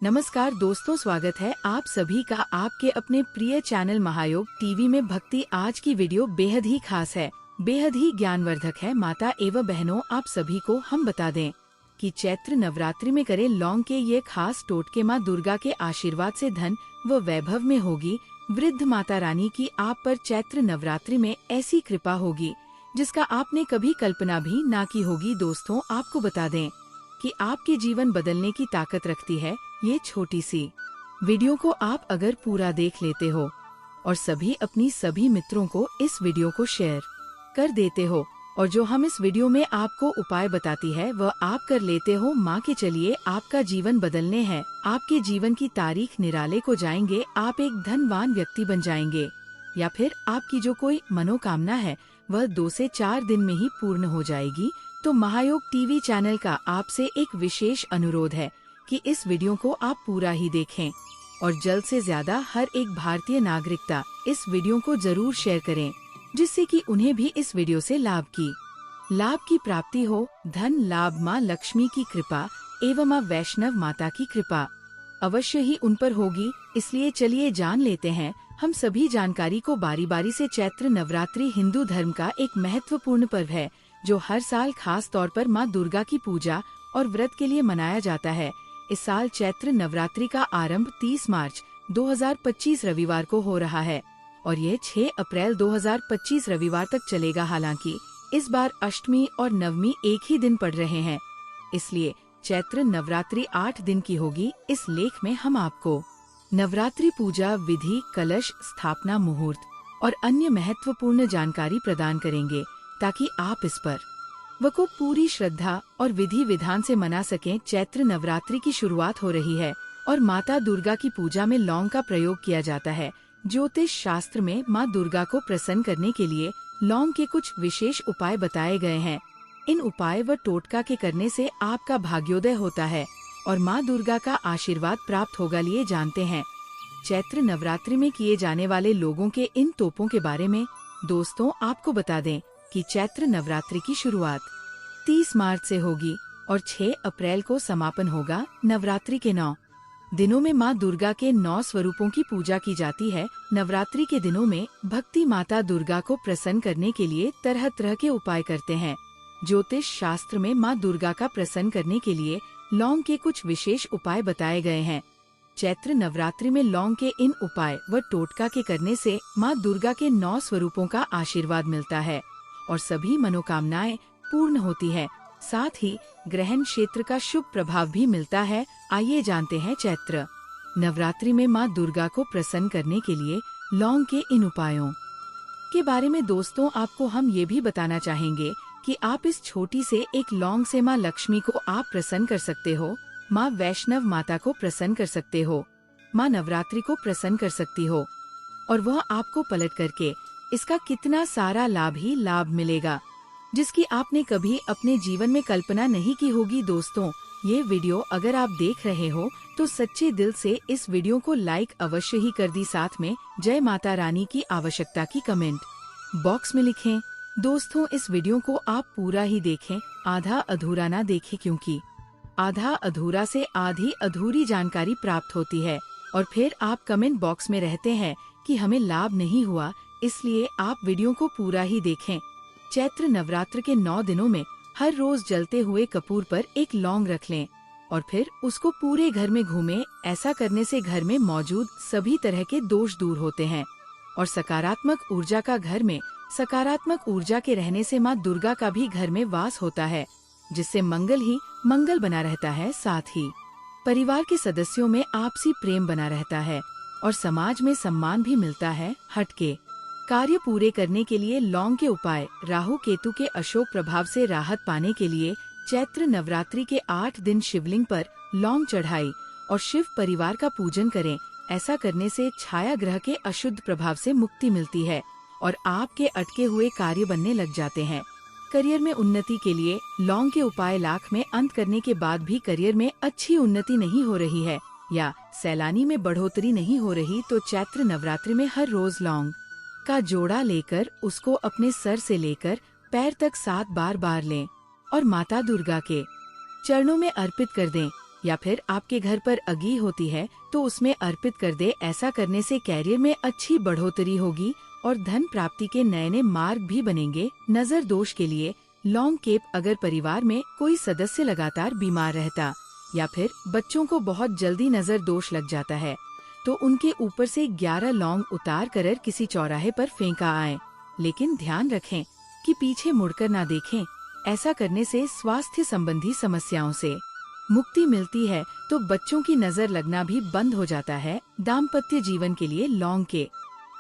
नमस्कार दोस्तों, स्वागत है आप सभी का आपके अपने प्रिय चैनल महायोग टीवी में। भक्ति आज की वीडियो बेहद ही खास है, बेहद ही ज्ञानवर्धक है। माता एवं बहनों, आप सभी को हम बता दें कि चैत्र नवरात्रि में करें लौंग के ये खास टोटके माँ दुर्गा के आशीर्वाद से धन व वैभव में होगी वृद्ध माता रानी की आप पर चैत्र नवरात्रि में ऐसी कृपा होगी जिसका आपने कभी कल्पना भी ना की होगी। दोस्तों, आपको बता दें कि आपके जीवन बदलने की ताकत रखती है ये छोटी सी वीडियो को आप अगर पूरा देख लेते हो और अपनी सभी मित्रों को इस वीडियो को शेयर कर देते हो और जो हम इस वीडियो में आपको उपाय बताती है वह आप कर लेते हो, माँ के चलिए आपका जीवन बदलने हैं। आपके जीवन की तारीख निराले को जाएंगे, आप एक धनवान व्यक्ति बन जाएंगे या फिर आपकी जो कोई मनोकामना है वह 2 से 4 दिन में ही पूर्ण हो जाएगी। तो महायोग टीवी चैनल का आपसे एक विशेष अनुरोध है कि इस वीडियो को आप पूरा ही देखें और जल्द से ज्यादा हर एक भारतीय नागरिकता इस वीडियो को जरूर शेयर करें, जिससे कि उन्हें भी इस वीडियो से लाभ की प्राप्ति हो। धन लाभ माँ लक्ष्मी की कृपा एवं माँ वैष्णव माता की कृपा अवश्य ही उन पर होगी। इसलिए चलिए जान लेते हैं हम सभी जानकारी को बारी बारी से। चैत्र नवरात्रि हिंदू धर्म का एक महत्वपूर्ण पर्व है जो हर साल खास तौर पर माँ दुर्गा की पूजा और व्रत के लिए मनाया जाता है। इस साल चैत्र नवरात्रि का आरंभ 30 मार्च 2025 रविवार को हो रहा है और यह 6 अप्रैल 2025 रविवार तक चलेगा। हालांकि इस बार अष्टमी और नवमी एक ही दिन पड़ रहे हैं, इसलिए चैत्र नवरात्रि 8 दिन की होगी। इस लेख में हम आपको नवरात्रि पूजा विधि, कलश स्थापना, मुहूर्त और अन्य महत्वपूर्ण जानकारी प्रदान करेंगे ताकि आप इस पर को पूरी श्रद्धा और विधि विधान से मना सकें। चैत्र नवरात्रि की शुरुआत हो रही है और माता दुर्गा की पूजा में लौंग का प्रयोग किया जाता है। ज्योतिष शास्त्र में माँ दुर्गा को प्रसन्न करने के लिए लौंग के कुछ विशेष उपाय बताए गए हैं। इन उपाय व टोटका के करने से आपका भाग्योदय होता है और माँ दुर्गा का आशीर्वाद प्राप्त होगा। लिए जानते हैं चैत्र नवरात्रि में किए जाने वाले लोगों के इन तोपों के बारे में। दोस्तों, आपको बता दें कि चैत्र नवरात्रि की शुरुआत 30 मार्च से होगी और 6 अप्रैल को समापन होगा। नवरात्रि के 9 दिनों में माँ दुर्गा के 9 स्वरूपों की पूजा की जाती है। नवरात्रि के दिनों में भक्ति माता दुर्गा को प्रसन्न करने के लिए तरह तरह के उपाय करते हैं। ज्योतिष शास्त्र में माँ दुर्गा का प्रसन्न करने के लिए लौंग के कुछ विशेष उपाय बताए गए हैं। चैत्र नवरात्रि में लौंग के इन उपाय व टोटका के करने से माँ दुर्गा के 9 स्वरूपों का आशीर्वाद मिलता है और सभी मनोकामनाएं पूर्ण होती है। साथ ही ग्रहण क्षेत्र का शुभ प्रभाव भी मिलता है। आइए जानते हैं चैत्र नवरात्रि में माँ दुर्गा को प्रसन्न करने के लिए लौंग के इन उपायों के बारे में। दोस्तों, आपको हम ये भी बताना चाहेंगे कि आप इस छोटी से एक लौंग से माँ लक्ष्मी को आप प्रसन्न कर सकते हो, माँ वैष्णव माता को प्रसन्न कर सकते हो, माँ नवरात्रि को प्रसन्न कर सकती हो और वह आपको पलट करके इसका कितना सारा लाभ मिलेगा जिसकी आपने कभी अपने जीवन में कल्पना नहीं की होगी। दोस्तों, ये वीडियो अगर आप देख रहे हो तो सच्चे दिल से इस वीडियो को लाइक अवश्य ही कर दी। साथ में जय माता रानी की आवश्यकता की कमेंट बॉक्स में लिखें। दोस्तों, इस वीडियो को आप पूरा ही देखें, आधा अधूरा ना देखें, क्योंकि आधा अधूरा से आधी अधूरी जानकारी प्राप्त होती है और फिर आप कमेंट बॉक्स में रहते हैं कि हमें लाभ नहीं हुआ। इसलिए आप वीडियो को पूरा ही देखें। चैत्र नवरात्र के 9 दिनों में हर रोज जलते हुए कपूर पर एक लौंग रख लें और फिर उसको पूरे घर में घूमें। ऐसा करने से घर में मौजूद सभी तरह के दोष दूर होते हैं और सकारात्मक ऊर्जा के रहने से माँ दुर्गा का भी घर में वास होता है, जिससे मंगल ही मंगल बना रहता है। साथ ही परिवार के सदस्यों में आपसी प्रेम बना रहता है और समाज में सम्मान भी मिलता है। हटके कार्य पूरे करने के लिए लौंग के उपाय। राहु केतु के अशोक प्रभाव से राहत पाने के लिए चैत्र नवरात्रि के 8 दिन शिवलिंग पर लौंग चढ़ाई और शिव परिवार का पूजन करें। ऐसा करने से छाया ग्रह के अशुद्ध प्रभाव से मुक्ति मिलती है और आपके अटके हुए कार्य बनने लग जाते हैं। करियर में उन्नति के लिए लौंग के उपाय। लाख में अंत करने के बाद भी करियर में अच्छी उन्नति नहीं हो रही है या सैलानी में बढ़ोतरी नहीं हो रही तो चैत्र नवरात्रि में हर रोज लौंग का जोड़ा लेकर उसको अपने सर से लेकर पैर तक 7 बार लें और माता दुर्गा के चरणों में अर्पित कर दें। या फिर आपके घर पर अगी होती है तो उसमें अर्पित कर दे। ऐसा करने से कैरियर में अच्छी बढ़ोतरी होगी और धन प्राप्ति के नए नए मार्ग भी बनेंगे। नजर दोष के लिए लौंग केप, अगर परिवार में कोई सदस्य लगातार बीमार रहता या फिर बच्चों को बहुत जल्दी नजर दोष लग जाता है तो उनके ऊपर से 11 लौंग उतार कर किसी चौराहे पर फेंका आए। लेकिन ध्यान रखें कि पीछे मुड़कर ना देखें। ऐसा करने से स्वास्थ्य संबंधी समस्याओं से मुक्ति मिलती है तो बच्चों की नजर लगना भी बंद हो जाता है। दाम्पत्य जीवन के लिए लौंग के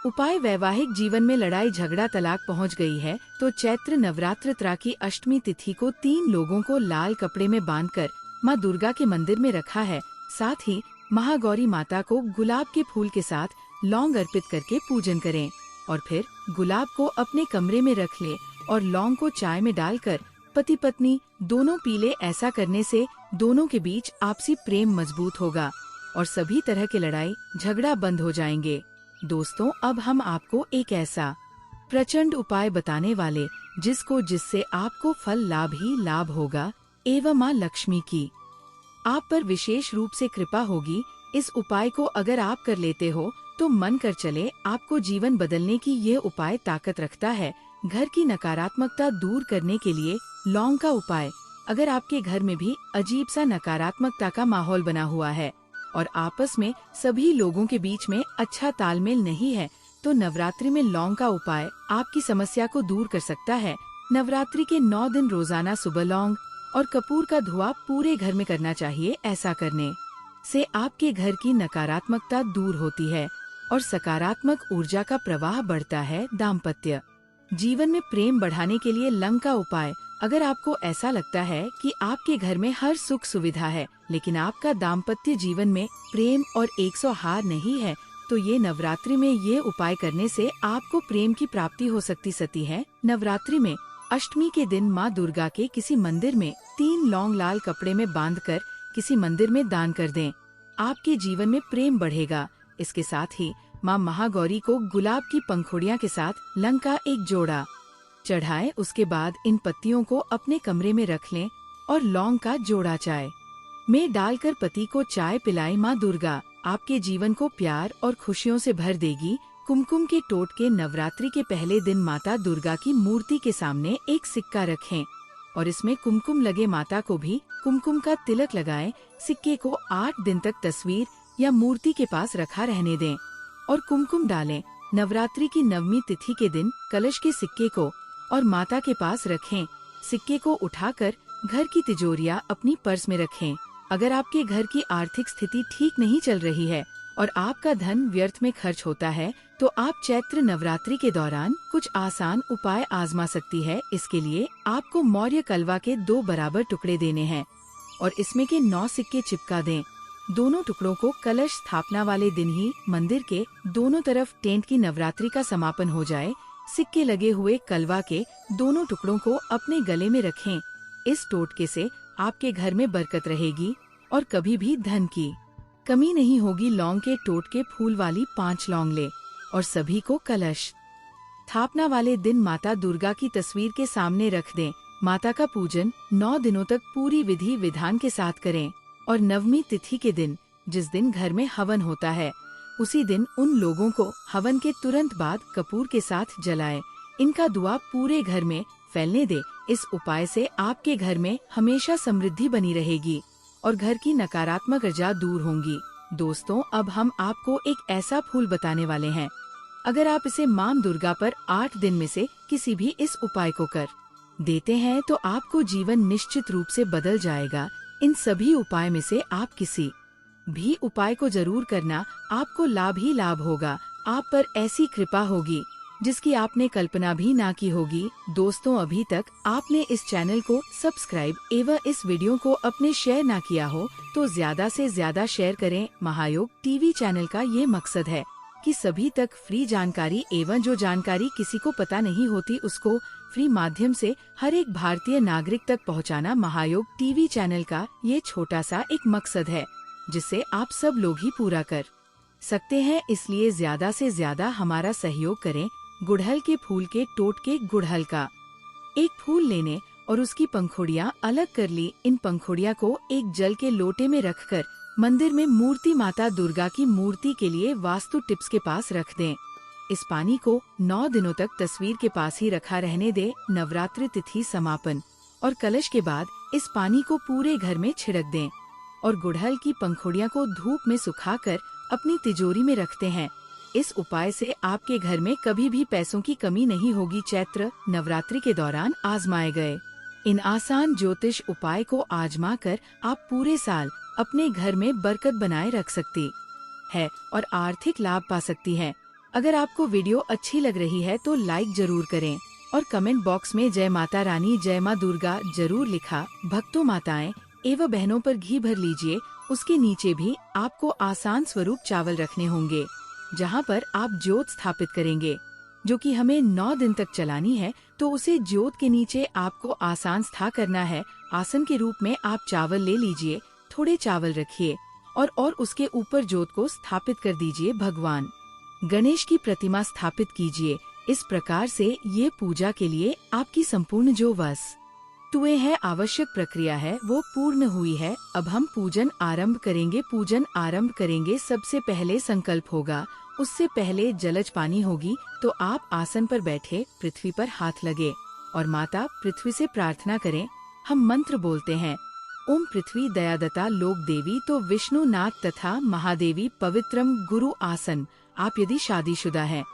उपाय। वैवाहिक जीवन में लड़ाई झगड़ा तलाक पहुंच गई है तो चैत्र नवरात्र की अष्टमी तिथि को 3 लोगों को लाल कपड़े में बांधकर माँ दुर्गा के मंदिर में रखा है। साथ ही महागौरी माता को गुलाब के फूल के साथ लौंग अर्पित करके पूजन करें और फिर गुलाब को अपने कमरे में रख ले और लौंग को चाय में डालकर पति पत्नी दोनों पी ले। ऐसा करने से दोनों के बीच आपसी प्रेम मजबूत होगा और सभी तरह के लड़ाई झगड़ा बंद हो जाएंगे। दोस्तों, अब हम आपको एक ऐसा प्रचंड उपाय बताने वाले जिससे आपको फल लाभ ही लाभ होगा एवं माँ लक्ष्मी की आप पर विशेष रूप से कृपा होगी। इस उपाय को अगर आप कर लेते हो तो मन कर चले आपको जीवन बदलने की ये उपाय ताकत रखता है। घर की नकारात्मकता दूर करने के लिए लौंग का उपाय। अगर आपके घर में भी अजीब सा नकारात्मकता का माहौल बना हुआ है और आपस में सभी लोगों के बीच में अच्छा तालमेल नहीं है तो नवरात्रि में लौंग का उपाय आपकी समस्या को दूर कर सकता है। नवरात्रि के 9 दिन रोजाना सुबह लौंग और कपूर का धुआं पूरे घर में करना चाहिए। ऐसा करने से आपके घर की नकारात्मकता दूर होती है और सकारात्मक ऊर्जा का प्रवाह बढ़ता है। दाम्पत्य जीवन में प्रेम बढ़ाने के लिए लौंग का उपाय। अगर आपको ऐसा लगता है कि आपके घर में हर सुख सुविधा है लेकिन आपका दाम्पत्य जीवन में प्रेम और 100 हार नहीं है तो ये नवरात्रि में ये उपाय करने से आपको प्रेम की प्राप्ति हो सकती है। नवरात्रि में अष्टमी के दिन माँ दुर्गा के किसी मंदिर में 3 लौंग लाल कपड़े में बांधकर किसी मंदिर में दान कर दें। आपके जीवन में प्रेम बढ़ेगा। इसके साथ ही माँ महागौरी को गुलाब की पंखुड़ियाँ के साथ लौंग का एक जोड़ा चढ़ाएं। उसके बाद इन पत्तियों को अपने कमरे में रख लें और लौंग का जोड़ा चाय में डालकर पति को चाय पिलाई। माँ दुर्गा आपके जीवन को प्यार और खुशियों से भर देगी। कुमकुम के टोटके। नवरात्रि के पहले दिन माता दुर्गा की मूर्ति के सामने एक सिक्का रखें और इसमें कुमकुम लगे। माता को भी कुमकुम का तिलक लगाएं। सिक्के को 8 दिन तक तस्वीर या मूर्ति के पास रखा रहने दें और कुमकुम डालें। नवरात्रि की 9वीं तिथि के दिन कलश के सिक्के को और माता के पास रखें। सिक्के को उठाकर घर की तिजोरियां अपनी पर्स में रखें। अगर आपके घर की आर्थिक स्थिति ठीक नहीं चल रही है और आपका धन व्यर्थ में खर्च होता है तो आप चैत्र नवरात्रि के दौरान कुछ आसान उपाय आजमा सकती है। इसके लिए आपको मौर्य कलवा के 2 बराबर टुकड़े देने हैं और इसमें के 9 सिक्के चिपका दें। दोनों टुकड़ों को कलश स्थापना वाले दिन ही मंदिर के दोनों तरफ टेंट की नवरात्रि का समापन हो जाए। सिक्के लगे हुए कलवा के दोनों टुकड़ों को अपने गले में रखें। इस टोटके से आपके घर में बरकत रहेगी और कभी भी धन की कमी नहीं होगी। लौंग के टोटके फूल वाली 5 लौंग ले और सभी को कलश स्थापना वाले दिन माता दुर्गा की तस्वीर के सामने रख दें। माता का पूजन 9 दिनों तक पूरी विधि विधान के साथ करें और 9वीं तिथि के दिन जिस दिन घर में हवन होता है उसी दिन उन लोगों को हवन के तुरंत बाद कपूर के साथ जलाएं। इनका धुआं पूरे घर में फैलने दे। इस उपाय से आपके घर में हमेशा समृद्धि बनी रहेगी और घर की नकारात्मक ऊर्जा दूर होंगी। दोस्तों, अब हम आपको एक ऐसा फूल बताने वाले हैं। अगर आप इसे माँ दुर्गा पर 8 दिन में से किसी भी इस उपाय को कर देते हैं तो आपको जीवन निश्चित रूप से बदल जाएगा। इन सभी उपाय में से आप किसी भी उपाय को जरूर करना, आपको लाभ ही लाभ होगा। आप पर ऐसी कृपा होगी जिसकी आपने कल्पना भी ना की होगी। दोस्तों, अभी तक आपने इस चैनल को सब्सक्राइब एवं इस वीडियो को अपने शेयर ना किया हो तो ज्यादा से ज्यादा शेयर करें। महायोग टीवी चैनल का ये मकसद है कि सभी तक फ्री जानकारी एवं जो जानकारी किसी को पता नहीं होती उसको फ्री माध्यम से हर एक भारतीय नागरिक तक पहुंचाना महायोग टीवी चैनल का ये छोटा सा एक मकसद है जिसे आप सब लोग ही पूरा कर सकते हैं। इसलिए ज्यादा से ज्यादा हमारा सहयोग करें। गुड़हल के फूल के टोटके। गुड़हल का एक फूल लेने और उसकी पंखुड़ियाँ अलग कर ली। इन पंखुड़ियाँ को एक जल के लोटे में रखकर मंदिर में मूर्ति माता दुर्गा की मूर्ति के लिए वास्तु टिप्स के पास रख दें। इस पानी को 9 दिनों तक तस्वीर के पास ही रखा रहने दे। नवरात्रि तिथि समापन और कलश के बाद इस पानी को पूरे घर में छिड़क दें और गुड़हल की पंखुड़ियाँ को धूप में सुखाकर अपनी तिजोरी में रखते हैं। इस उपाय से आपके घर में कभी भी पैसों की कमी नहीं होगी। चैत्र नवरात्रि के दौरान आजमाए गए इन आसान ज्योतिष उपाय को आजमा कर आप पूरे साल अपने घर में बरकत बनाए रख सकती है और आर्थिक लाभ पा सकती है। अगर आपको वीडियो अच्छी लग रही है तो लाइक जरूर करें और कमेंट बॉक्स में जय माता रानी जय माँ दुर्गा जरूर लिखा। भक्तों, माताएं एवं बहनों पर घी भर लीजिए। उसके नीचे भी आपको आसान स्वरूप चावल रखने होंगे जहां पर आप ज्योत स्थापित करेंगे, जो कि हमें 9 दिन तक चलानी है। तो उसे ज्योत के नीचे आपको आसान स्था करना है। आसन के रूप में आप चावल ले लीजिए, थोड़े चावल रखिए और उसके ऊपर ज्योत को स्थापित कर दीजिए। भगवान गणेश की प्रतिमा स्थापित कीजिए। इस प्रकार से ये पूजा के लिए आपकी संपूर्ण जो वस्तुएं है आवश्यक प्रक्रिया है वो पूर्ण हुई है। अब हम पूजन आरंभ करेंगे। सबसे पहले संकल्प होगा, उससे पहले जलज पानी होगी। तो आप आसन पर बैठे पृथ्वी पर हाथ लगे और माता पृथ्वी से प्रार्थना करें। हम मंत्र बोलते हैं, ओम पृथ्वी दयादता लोक देवी तो विष्णु नाथ तथा महादेवी पवित्रम गुरु आसन। आप यदि शादीशुदा हैं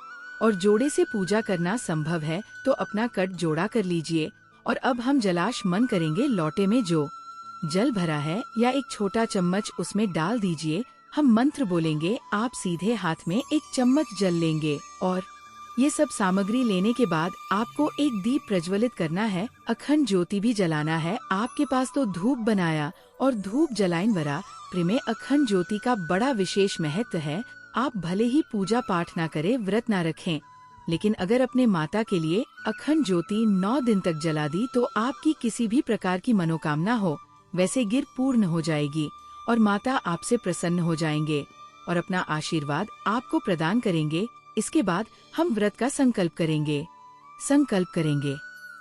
और जोड़े से पूजा करना संभव है तो अपना कट जोड़ा कर लीजिए। और अब हम जलाशमन करेंगे। लोटे में जो जल भरा है या एक छोटा चम्मच उसमें डाल दीजिए। हम मंत्र बोलेंगे, आप सीधे हाथ में एक चम्मच जल लेंगे और ये सब सामग्री लेने के बाद आपको एक दीप प्रज्वलित करना है। अखंड ज्योति भी जलाना है। आपके पास तो धूप बनाया और धूप जलाइन वरा प्रेमे अखंड ज्योति का बड़ा विशेष महत्व है। आप भले ही पूजा पाठ ना करें, व्रत ना रखें, लेकिन अगर अपने माता के लिए अखंड ज्योति 9 दिन तक जला दी तो आपकी किसी भी प्रकार की मनोकामना हो वैसे गिर पूर्ण हो जाएगी और माता आपसे प्रसन्न हो जाएंगे और अपना आशीर्वाद आपको प्रदान करेंगे। इसके बाद हम व्रत का संकल्प करेंगे।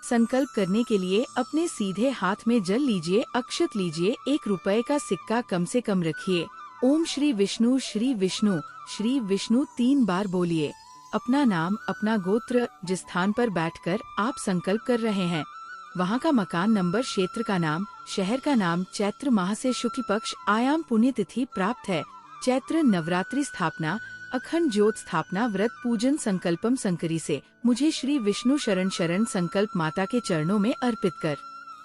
संकल्प करने के लिए अपने सीधे हाथ में जल लीजिए, अक्षत लीजिए, 1 रुपए का सिक्का कम से कम रखिए। ओम श्री विष्णु श्री विष्णु श्री विष्णु 3 बार बोलिए। अपना नाम, अपना गोत्र, जिस स्थान पर बैठकर आप संकल्प कर रहे हैं वहाँ का मकान नंबर, क्षेत्र का नाम, शहर का नाम, चैत्र माह से शुक्ल पक्ष, आयाम, पुण्यतिथि प्राप्त है, चैत्र नवरात्रि स्थापना, अखंड ज्योत स्थापना, व्रत पूजन, संकल्पम संकरी से मुझे श्री विष्णु शरण संकल्प माता के चरणों में अर्पित कर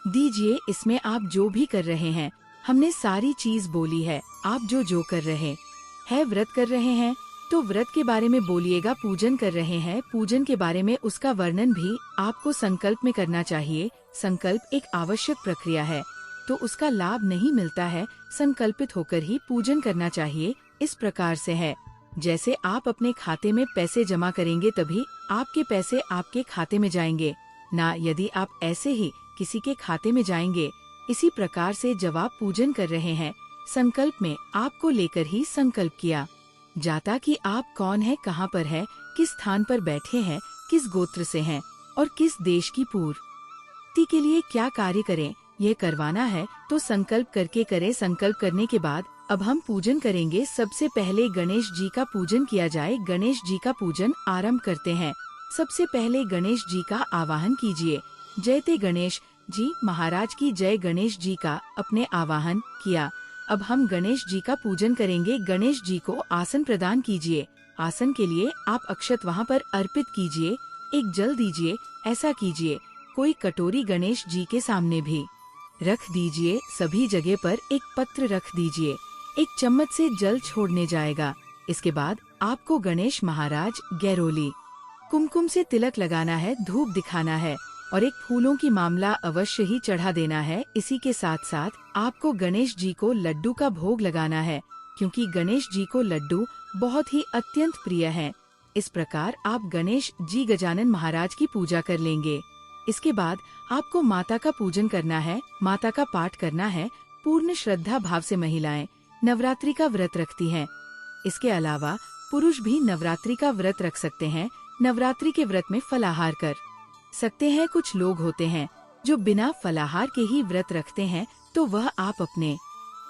दीजिए। इसमें आप जो भी कर रहे हैं हमने सारी चीज बोली है। आप जो कर रहे हैं, व्रत कर रहे हैं तो व्रत के बारे में बोलिएगा। पूजन कर रहे हैं, पूजन के बारे में उसका वर्णन भी आपको संकल्प में करना चाहिए। संकल्प एक आवश्यक प्रक्रिया है तो उसका लाभ नहीं मिलता है, संकल्पित होकर ही पूजन करना चाहिए। इस प्रकार से है जैसे आप अपने खाते में पैसे जमा करेंगे तभी आपके पैसे आपके खाते में जाएंगे, ना यदि आप ऐसे ही किसी के खाते में जाएंगे। इसी प्रकार से जब आप पूजन कर रहे हैं, संकल्प में आपको लेकर ही संकल्प किया जाता कि आप कौन है, कहाँ पर है, किस स्थान पर बैठे हैं, किस गोत्र से हैं और किस देश की पूर्ति के लिए क्या कार्य करें, यह करवाना है तो संकल्प करके करें। संकल्प करने के बाद अब हम पूजन करेंगे। सबसे पहले गणेश जी का पूजन किया जाए। गणेश जी का पूजन आरंभ करते हैं। सबसे पहले गणेश जी का आवाहन कीजिए। जयते गणेश जी महाराज की जय। गणेश जी का अपने आवाहन किया। अब हम गणेश जी का पूजन करेंगे। गणेश जी को आसन प्रदान कीजिए। आसन के लिए आप अक्षत वहाँ पर अर्पित कीजिए, एक जल दीजिए। ऐसा कीजिए, कोई कटोरी गणेश जी के सामने भी रख दीजिए। सभी जगह पर एक पत्र रख दीजिए। एक चम्मच से जल छोड़ने जाएगा। इसके बाद आपको गणेश महाराज गैरोली कुमकुम से तिलक लगाना है, धूप दिखाना है और एक फूलों की मामला अवश्य ही चढ़ा देना है। इसी के साथ साथ आपको गणेश जी को लड्डू का भोग लगाना है, क्योंकि गणेश जी को लड्डू बहुत ही अत्यंत प्रिय है। इस प्रकार आप गणेश जी गजानन महाराज की पूजा कर लेंगे। इसके बाद आपको माता का पूजन करना है, माता का पाठ करना है। पूर्ण श्रद्धा भाव से महिलाएं नवरात्रि का व्रत रखती हैं। इसके अलावा पुरुष भी नवरात्रि का व्रत रख सकते हैं। नवरात्रि के व्रत में फलाहार कर सकते हैं। कुछ लोग होते हैं जो बिना फलाहार के ही व्रत रखते हैं तो वह आप अपने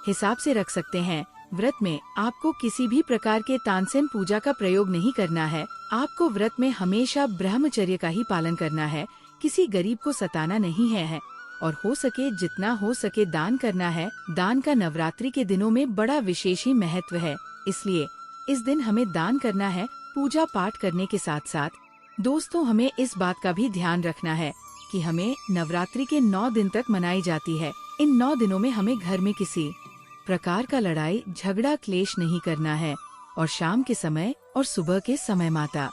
हिसाब से रख सकते हैं। व्रत में आपको किसी भी प्रकार के तानसेन पूजा का प्रयोग नहीं करना है। आपको व्रत में हमेशा ब्रह्मचर्य का ही पालन करना है। किसी गरीब को सताना नहीं है और हो सके जितना हो सके दान करना है। दान का नवरात्रि के दिनों में बड़ा विशेष ही महत्व है, इसलिए इस दिन हमें दान करना है। पूजा पाठ करने के साथ साथ दोस्तों हमें इस बात का भी ध्यान रखना है कि हमें नवरात्रि के 9 दिन तक मनाई जाती है। इन 9 दिनों में हमें घर में किसी प्रकार का लड़ाई झगड़ा क्लेश नहीं करना है और शाम के समय और सुबह के समय माता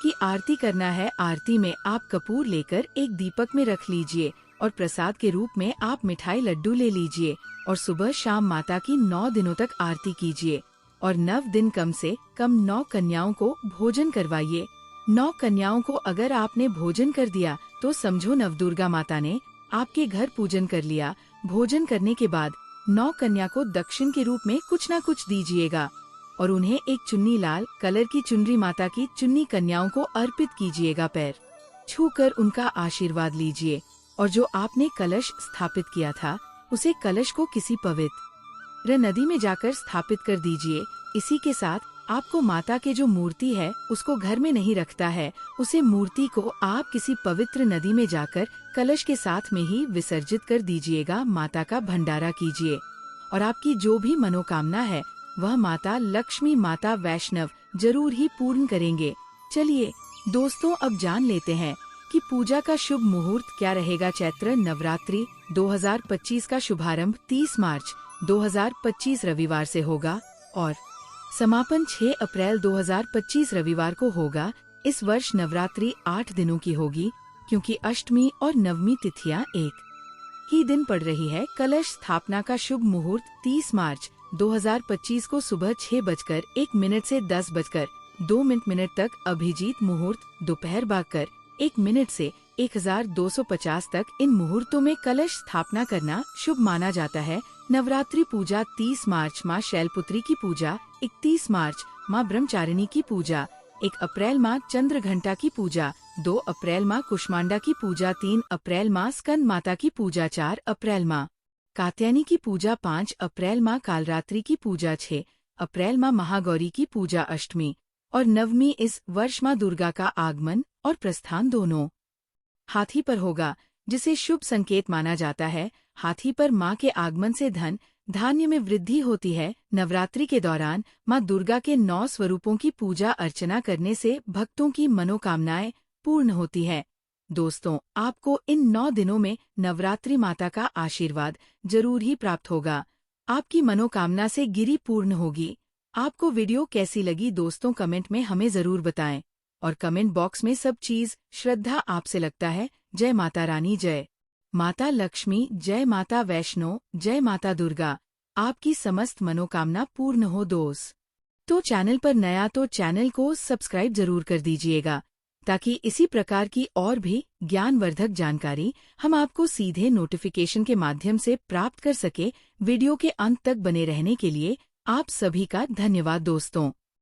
की आरती करना है। आरती में आप कपूर लेकर एक दीपक में रख लीजिए और प्रसाद के रूप में आप मिठाई लड्डू ले लीजिए और सुबह शाम माता की 9 दिनों तक आरती कीजिए और 9 दिन कम से कम 9 कन्याओं को भोजन करवाइए। 9 कन्याओं को अगर आपने भोजन कर दिया तो समझो नवदुर्गा माता ने आपके घर पूजन कर लिया। भोजन करने के बाद 9 कन्या को दक्षिण के रूप में कुछ न कुछ दीजिएगा और उन्हें एक चुन्नी लाल कलर की चुनरी माता की चुन्नी कन्याओं को अर्पित कीजिएगा। पैर छूकर उनका आशीर्वाद लीजिए और जो आपने कलश स्थापित किया था उसे कलश को किसी पवित्र नदी में जाकर स्थापित कर दीजिए। इसी के साथ आपको माता के जो मूर्ति है उसको घर में नहीं रखता है, उसे मूर्ति को आप किसी पवित्र नदी में जाकर कलश के साथ में ही विसर्जित कर दीजिएगा। माता का भंडारा कीजिए और आपकी जो भी मनोकामना है वह माता लक्ष्मी माता वैष्णव जरूर ही पूर्ण करेंगे। चलिए दोस्तों अब जान लेते हैं कि पूजा का शुभ मुहूर्त क्या रहेगा। चैत्र नवरात्रि 2025 का शुभारंभ 30 मार्च 2025 रविवार से होगा और समापन 6 अप्रैल 2025 रविवार को होगा। इस वर्ष नवरात्रि 8 दिनों की होगी क्योंकि अष्टमी और नवमी तिथियां एक ही दिन पड़ रही है। कलश स्थापना का शुभ मुहूर्त 30 मार्च 2025 को सुबह 6:01 से 10:02 तक, अभिजीत मुहूर्त दोपहर 1 से 1250 तक। इन मुहूर्तों में कलश स्थापना करना शुभ माना जाता है। नवरात्रि पूजा 30 मार्च माँ शैलपुत्री की पूजा, 31 मार्च माँ ब्रह्मचारिणी की पूजा, 1 अप्रैल माँ चंद्र घंटा की पूजा, 2 अप्रैल माँ कुष्मांडा की पूजा, 3 अप्रैल माँ स्कंद माता की पूजा, 4 अप्रैल माँ कात्यायनी की पूजा, 5 अप्रैल माँ कालरात्रि की पूजा, 6 अप्रैल माँ महागौरी की पूजा, अष्टमी और नवमी इस वर्ष माँ दुर्गा का आगमन और प्रस्थान दोनों हाथी पर होगा, जिसे शुभ संकेत माना जाता है। हाथी पर माँ के आगमन से धन धान्य में वृद्धि होती है। नवरात्रि के दौरान माँ दुर्गा के 9 स्वरूपों की पूजा अर्चना करने से भक्तों की मनोकामनाएं पूर्ण होती है। दोस्तों आपको इन 9 दिनों में नवरात्रि माता का आशीर्वाद जरूर ही प्राप्त होगा। आपकी मनोकामना से गिरी पूर्ण होगी। आपको वीडियो कैसी लगी दोस्तों कमेंट में हमें जरूर बताएं और कमेंट बॉक्स में सब चीज श्रद्धा आपसे लगता है। जय माता रानी, जय माता लक्ष्मी, जय माता वैष्णो, जय माता दुर्गा। आपकी समस्त मनोकामना पूर्ण हो दोस्त। तो चैनल पर नया तो चैनल को सब्सक्राइब जरूर कर दीजिएगा ताकि इसी प्रकार की और भी ज्ञानवर्धक जानकारी हम आपको सीधे नोटिफिकेशन के माध्यम से प्राप्त कर सके। वीडियो के अंत तक बने रहने के लिए आप सभी का धन्यवाद दोस्तों।